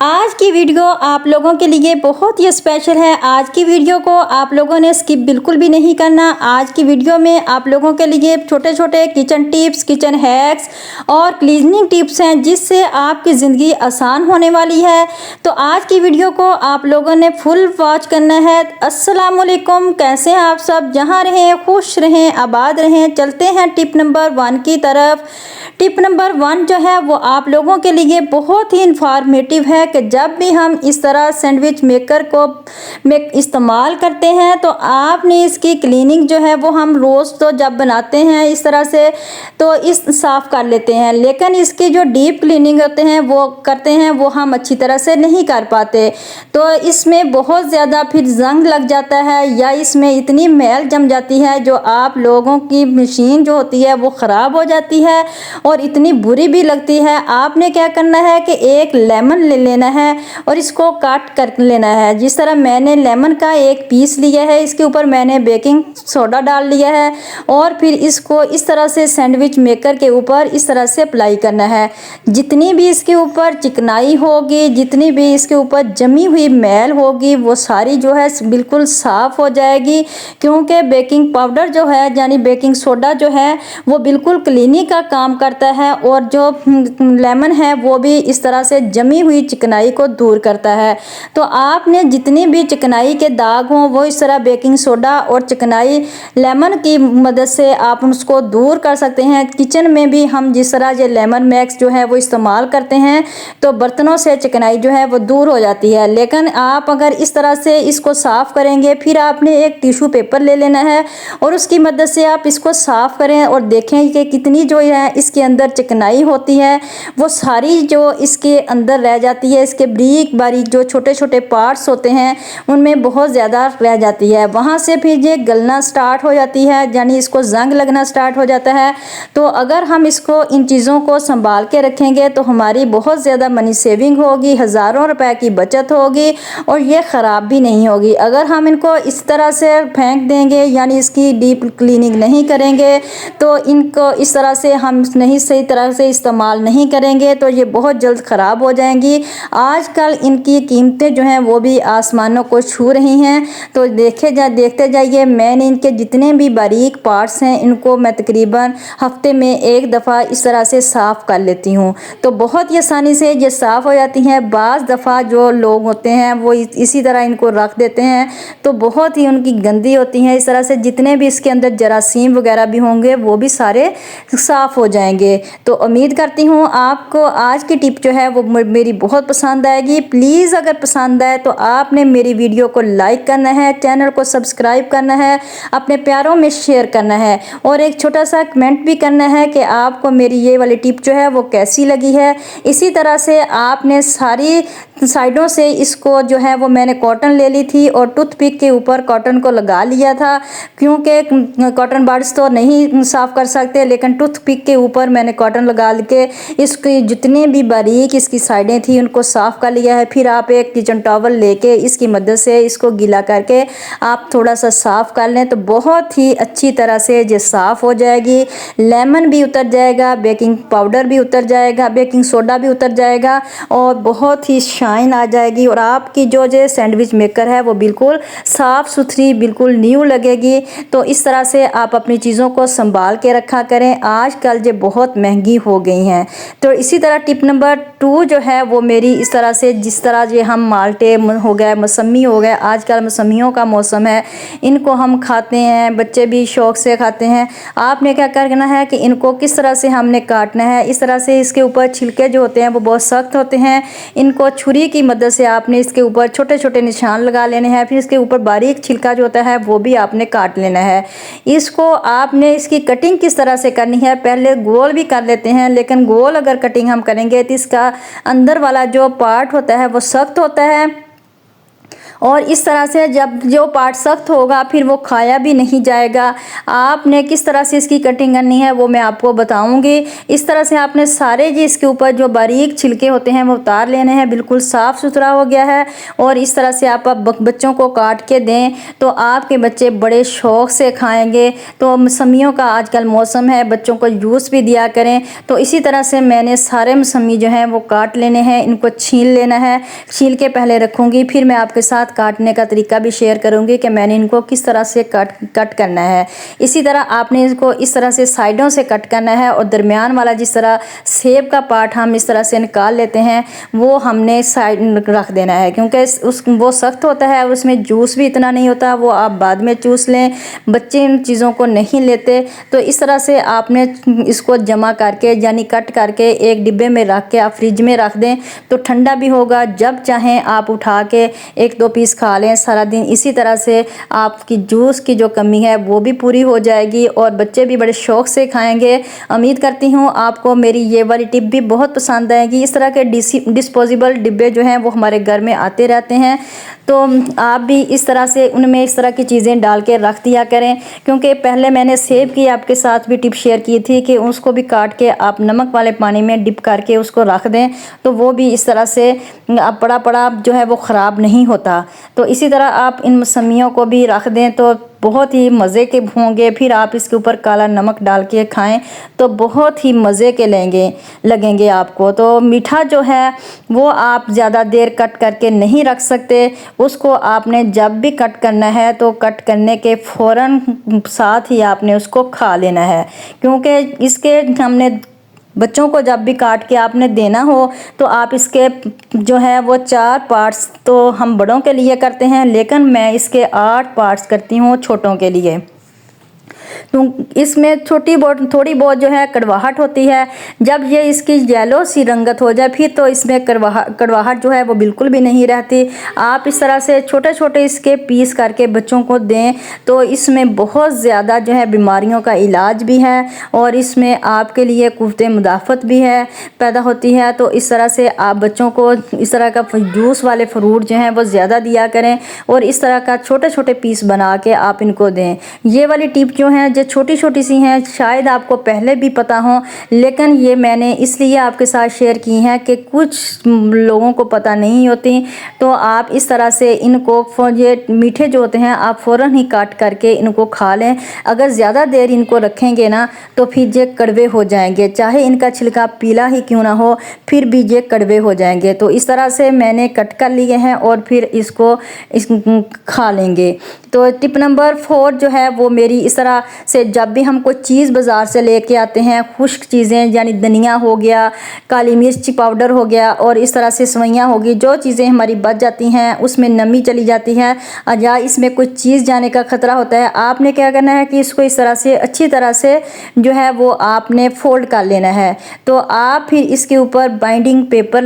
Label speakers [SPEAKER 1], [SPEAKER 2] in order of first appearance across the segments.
[SPEAKER 1] आज की वीडियो आप लोगों के लिए बहुत ही स्पेशल है। आज की वीडियो को आप लोगों ने स्किप बिल्कुल भी नहीं करना। आज की वीडियो में आप लोगों के लिए छोटे छोटे किचन टिप्स, किचन हैक्स और क्लीनिंग टिप्स हैं जिससे आपकी ज़िंदगी आसान होने वाली है। तो आज की वीडियो को आप लोगों ने फुल वॉच करना है। अस्सलाम वालेकुम, कैसे हैं आप सब? जहाँ रहें खुश रहें, आबाद रहें। चलते हैं टिप नंबर 1 की तरफ। टिप नंबर 1 जो है वो आप लोगों के लिए बहुत ही इंफॉर्मेटिव है कि जब भी हम इस तरह सैंडविच मेकर को इस्तेमाल करते हैं तो आपने इसकी क्लीनिंग जो है वो हम रोज़ तो जब बनाते हैं इस तरह से तो इस साफ़ कर लेते हैं, लेकिन इसकी जो डीप क्लीनिंग होते हैं वो करते हैं वो हम अच्छी तरह से नहीं कर पाते। तो इसमें बहुत ज़्यादा फिर जंग लग जाता है या इसमें इतनी मैल जम जाती है जो आप लोगों की मशीन जो होती है वो ख़राब हो जाती है और इतनी बुरी भी लगती है। आपने क्या करना है कि एक लेमन ले लेना है और इसको काट कर लेना है। जिस तरह मैंने लेमन का एक पीस लिया है, इसके ऊपर मैंने बेकिंग सोडा डाल लिया है और फिर इसको इस तरह से सैंडविच मेकर के ऊपर इस तरह से अप्लाई करना है। जितनी भी इसके ऊपर चिकनाई होगी, जितनी भी इसके ऊपर जमी हुई मैल होगी वो सारी जो है बिल्कुल साफ़ हो जाएगी, क्योंकि बेकिंग पाउडर जो है यानी बेकिंग सोडा जो है वो बिल्कुल क्लीनिंग का काम करता है और जो लेमन है वो भी इस तरह से जमी हुई चिकनाई को दूर करता है। तो आपने जितनी भी चिकनाई के दाग हों वो इस तरह बेकिंग सोडा और चिकनाई लेमन की मदद से आप उसको दूर कर सकते हैं। किचन में भी हम जिस तरह ये लेमन मैक्स जो है वो इस्तेमाल करते हैं तो बर्तनों से चिकनाई जो है वो दूर हो जाती है। लेकिन आप अगर इस तरह से इसको साफ़ करेंगे, फिर आपने एक टिश्यू पेपर ले लेना है और उसकी मदद से आप इसको साफ़ करें और देखें कि कितनी जो है इसके अंदर चिकनाई होती है वो सारी जो इसके अंदर रह जाती है। इसके बारीक बारीक जो छोटे छोटे पार्ट्स होते हैं उनमें बहुत ज़्यादा रह जाती है। वहाँ से फिर ये गलना स्टार्ट हो जाती है, यानी इसको जंग लगना स्टार्ट हो जाता है। तो अगर हम इसको इन चीज़ों को संभाल के रखेंगे तो हमारी बहुत ज़्यादा मनी सेविंग होगी, हज़ारों रुपए की बचत होगी और ये ख़राब भी नहीं होगी। अगर हम इनको इस तरह से फेंक देंगे यानी इसकी डीप क्लीनिंग नहीं करेंगे तो इनको इस तरह से हम नहीं सही तरह से इस्तेमाल नहीं करेंगे तो ये बहुत जल्द ख़राब हो जाएंगी। आजकल इनकी कीमतें जो हैं वो भी आसमानों को छू रही हैं। तो देखते जाइए, मैंने इनके जितने भी बारीक पार्ट्स हैं इनको मैं तकरीबन हफ्ते में एक दफ़ा इस तरह से साफ़ कर लेती हूँ। तो बहुत ही आसानी से ये साफ़ हो जाती हैं। बाज़ दफ़ा जो लोग होते हैं वो इसी तरह इनको रख देते हैं तो बहुत ही उनकी गंदी होती हैं। इस तरह से जितने भी इसके अंदर जरासीम वगैरह भी होंगे वो भी सारे साफ़ हो जाएंगे। तो उम्मीद करती हूँ आपको आज की टिप जो है वो मेरी बहुत पसंद आएगी। प्लीज़ अगर पसंद आए तो आपने मेरी वीडियो को लाइक करना है, चैनल को सब्सक्राइब करना है, अपने प्यारों में शेयर करना है और एक छोटा सा कमेंट भी करना है कि आपको मेरी ये वाली टिप जो है वो कैसी लगी है। इसी तरह से आपने सारी साइडों से इसको जो है वो मैंने कॉटन ले ली थी और टूथपिक के ऊपर कॉटन को लगा लिया था, क्योंकि कॉटन बड्स तो नहीं साफ़ कर सकते, लेकिन टूथपिक के ऊपर मैंने कॉटन लगा के इसकी जितनी भी बारीक इसकी साइडें थी उनको साफ़ कर लिया है। फिर आप एक किचन टॉवल लेके इसकी मदद से इसको गीला करके आप थोड़ा सा साफ़ कर लें तो बहुत ही अच्छी तरह से ये साफ़ हो जाएगी। लेमन भी उतर जाएगा, बेकिंग पाउडर भी उतर जाएगा, बेकिंग सोडा भी उतर जाएगा और बहुत ही शाइन आ जाएगी और आपकी जो सैंडविच मेकर है वो बिल्कुल साफ़ सुथरी, बिल्कुल न्यू लगेगी। तो इस तरह से आप अपनी चीज़ों को संभाल के रखा करें। आजकल ये बहुत महंगी हो गई हैं। तो इसी तरह टिप नंबर 2 जो है वो मेरी इस तरह से, जिस तरह ये हम माल्टे हो गए, मौसमी हो गए, आजकल मौसमियों का मौसम है, इनको हम खाते हैं, बच्चे भी शौक़ से खाते हैं। आपने क्या करना है कि इनको किस तरह से हमने काटना है। इस तरह से इसके ऊपर छिलके जो होते हैं वो बहुत सख्त होते हैं, इनको छुरी की मदद से आपने इसके ऊपर छोटे छोटे निशान लगा लेने हैं। फिर इसके ऊपर बारीक छिलका जो होता है वो भी आपने काट लेना है। इसको आपने इसकी कटिंग किस तरह से करनी है, पहले गोल भी कर लेते हैं, लेकिन गोल अगर कटिंग हम करेंगे तो इसका अंदर वाला जो पार्ट होता है वो सख्त होता है और इस तरह से जब जो पार्ट सख्त होगा फिर वो खाया भी नहीं जाएगा। आपने किस तरह से इसकी कटिंग करनी है वो मैं आपको बताऊंगी। इस तरह से आपने सारे जी इसके ऊपर जो बारीक छिलके होते हैं वो उतार लेने हैं। बिल्कुल साफ़ सुथरा हो गया है और इस तरह से आप बच्चों को काट के दें तो आपके बच्चे बड़े शौक़ से खाएँगे। तो मौसमियों का आजकल मौसम है, बच्चों को जूस भी दिया करें। तो इसी तरह से मैंने सारे मौसमी जो हैं वो काट लेने हैं, इनको छील लेना है। छील के पहले रखूँगी, फिर मैं आपके साथ काटने का तरीका भी शेयर करूँगी कि मैंने इनको किस तरह से कट करना है। इसी तरह आपने इसको इस तरह से साइडों से कट करना है और दरमियान वाला जिस तरह सेब का पार्ट हम इस तरह से निकाल लेते हैं वो हमने साइड रख देना है, क्योंकि वो सख्त होता है और उसमें जूस भी इतना नहीं होता, वो आप बाद में चूस लें। बच्चे इन चीज़ों को नहीं लेते। तो इस तरह से आपने इसको जमा करके यानी कट करके एक डिब्बे में रख के आप फ्रिज में रख दें तो ठंडा भी होगा। जब चाहें आप उठा के एक दो पीस खा लें सारा दिन। इसी तरह से आपकी जूस की जो कमी है वो भी पूरी हो जाएगी और बच्चे भी बड़े शौक़ से खाएंगे। उम्मीद करती हूँ आपको मेरी ये वाली टिप भी बहुत पसंद आएगी। इस तरह के डिस्पोजेबल डिब्बे जो हैं वो हमारे घर में आते रहते हैं, तो आप भी इस तरह से उनमें इस तरह की चीज़ें डाल के रख दिया करें। क्योंकि पहले मैंने सेब की आपके साथ भी टिप शेयर की थी कि उसको भी काट के आप नमक वाले पानी में डिप करके उसको रख दें तो वो भी इस तरह से पड़ा पड़ा जो है वो ख़राब नहीं होता। तो इसी तरह आप इन मौसमियों को भी रख दें तो बहुत ही मज़े के होंगे। फिर आप इसके ऊपर काला नमक डाल के खाएं तो बहुत ही मज़े के लगेंगे आपको। तो मीठा जो है वो आप ज़्यादा देर कट करके नहीं रख सकते, उसको आपने जब भी कट करना है तो कट करने के फ़ौरन साथ ही आपने उसको खा लेना है। क्योंकि इसके हमने बच्चों को जब भी काट के आपने देना हो तो आप इसके जो है वो 4 पार्ट्स तो हम बड़ों के लिए करते हैं, लेकिन मैं इसके 8 पार्ट्स करती हूँ छोटों के लिए। तो इसमें थोड़ी बहुत जो है कड़वाहट होती है। जब ये इसकी येलो सी रंगत हो जाए फिर तो इसमें कड़वाहट जो है वो बिल्कुल भी नहीं रहती। आप इस तरह से छोटे छोटे इसके पीस करके बच्चों को दें तो इसमें बहुत ज़्यादा जो है बीमारियों का इलाज भी है और इसमें आपके लिए कुव्वत मुदाफ़त भी है पैदा होती है। तो इस तरह से आप बच्चों को इस तरह का जूस वाले फ्रूट जो हैं वो ज़्यादा दिया करें और इस तरह का छोटे छोटे पीस बना के आप इनको दें। ये वाली टिप जो है जो छोटी छोटी सी हैं शायद आपको पहले भी पता हो, लेकिन ये मैंने इसलिए आपके साथ शेयर की हैं कि कुछ लोगों को पता नहीं होती। तो आप इस तरह से इनको ये मीठे जो होते हैं आप फ़ौरन ही काट करके इनको खा लें। अगर ज़्यादा देर इनको रखेंगे ना तो फिर ये कड़वे हो जाएंगे, चाहे इनका छिलका पीला ही क्यों ना हो फिर भी ये कड़वे हो जाएंगे। तो इस तरह से मैंने कट कर लिए हैं और फिर इसको खा लेंगे। तो टिप नंबर 4 जो है वो मेरी इस तरह से जब भी हम कोई चीज़ बाज़ार से लेके आते हैं, खुश्क चीज़ें यानी धनिया हो गया, काली मिर्च पाउडर हो गया और इस तरह से सवैयाँ होगी, जो चीज़ें हमारी बच जाती हैं उसमें नमी चली जाती है या इसमें कुछ चीज़ जाने का ख़तरा होता है, आपने क्या करना है कि इसको इस तरह से अच्छी तरह से जो है वो आपने फोल्ड कर लेना है। तो आप फिर इसके ऊपर बाइंडिंग पेपर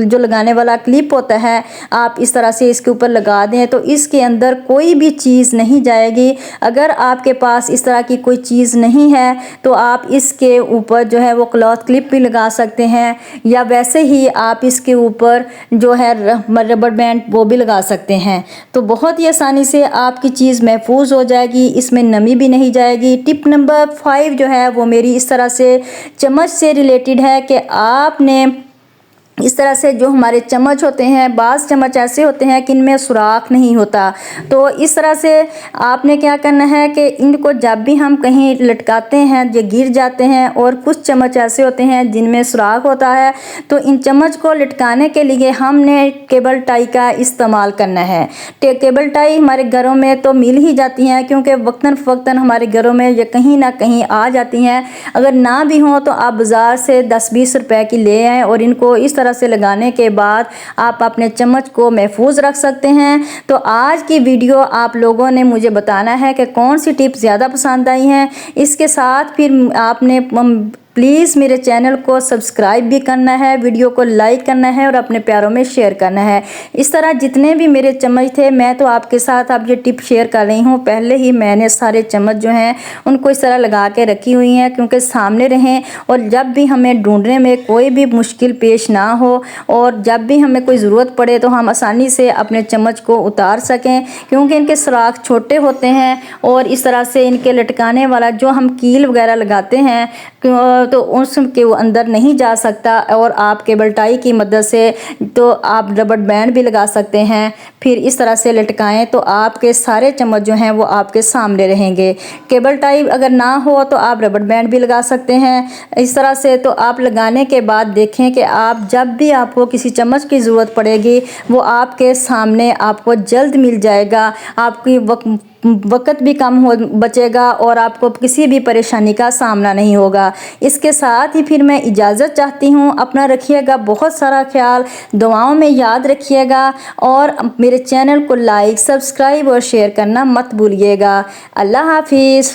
[SPEAKER 1] जो लगाने वाला क्लिप होता है आप इस तरह से इसके ऊपर लगा दें तो इसके अंदर कोई भी चीज़ नहीं जाएगी। अगर आपके पास इस तरह की कोई चीज़ नहीं है तो आप इसके ऊपर जो है वो क्लॉथ क्लिप भी लगा सकते हैं या वैसे ही आप इसके ऊपर जो है रबर बैंड वो भी लगा सकते हैं। तो बहुत ही आसानी से आपकी चीज़ महफूज हो जाएगी, इसमें नमी भी नहीं जाएगी। टिप नंबर 5 जो है वो मेरी इस तरह से चम्मच से रिलेटेड है कि आपने इस तरह से जो हमारे चम्मच होते हैं, बाज़ चम्मच ऐसे होते हैं कि इनमें सुराख नहीं होता। तो इस तरह से आपने क्या करना है कि इनको जब भी हम कहीं लटकाते हैं ये गिर जाते हैं और कुछ चम्मच ऐसे होते हैं जिनमें सुराख होता है। तो इन चम्मच को लटकाने के लिए हमने केबल टाई का इस्तेमाल करना है। केबल टाई हमारे घरों में तो मिल ही जाती हैं क्योंकि वक्तन फ़वक्तन हमारे घरों में ये कहीं ना कहीं आ जाती हैं। अगर ना भी हों तो आप बाज़ार से 10-20 रुपए की ले आएँ और इनको इस तरह से लगाने के बाद आप अपने चम्मच को महफूज रख सकते हैं। तो आज की वीडियो आप लोगों ने मुझे बताना है कि कौन सी टिप ज़्यादा पसंद आई हैं। इसके साथ फिर आपने प्लीज़ मेरे चैनल को सब्सक्राइब भी करना है, वीडियो को लाइक करना है और अपने प्यारों में शेयर करना है। इस तरह जितने भी मेरे चम्मच थे मैं तो आपके साथ अब ये टिप शेयर कर रही हूँ। पहले ही मैंने सारे चम्मच जो हैं उनको इस तरह लगा के रखी हुई हैं क्योंकि सामने रहें और जब भी हमें ढूंढने में कोई भी मुश्किल पेश ना हो और जब भी हमें कोई ज़रूरत पड़े तो हम आसानी से अपने चम्मच को उतार सकें, क्योंकि इनके सुराख छोटे होते हैं और इस तरह से इनके लटकाने वाला जो हम कील वगैरह लगाते हैं तो उसके वो अंदर नहीं जा सकता। और आप केबल टाई की मदद से तो आप रबड़ बैंड भी लगा सकते हैं, फिर इस तरह से लटकाएं तो आपके सारे चम्मच जो हैं वो आपके सामने रहेंगे। केबल टाई अगर ना हो तो आप रबड़ बैंड भी लगा सकते हैं इस तरह से। तो आप लगाने के बाद देखें कि आप जब भी आपको किसी चम्मच की ज़रूरत पड़ेगी वो आपके सामने आपको जल्द मिल जाएगा। आपकी वक्त भी कम हो बचेगा और आपको किसी भी परेशानी का सामना नहीं होगा। इसके साथ ही फिर मैं इजाज़त चाहती हूँ। अपना रखिएगा बहुत सारा ख्याल, दुआओं में याद रखिएगा और मेरे चैनल को लाइक, सब्सक्राइब और शेयर करना मत भूलिएगा। अल्लाह हाफिज़।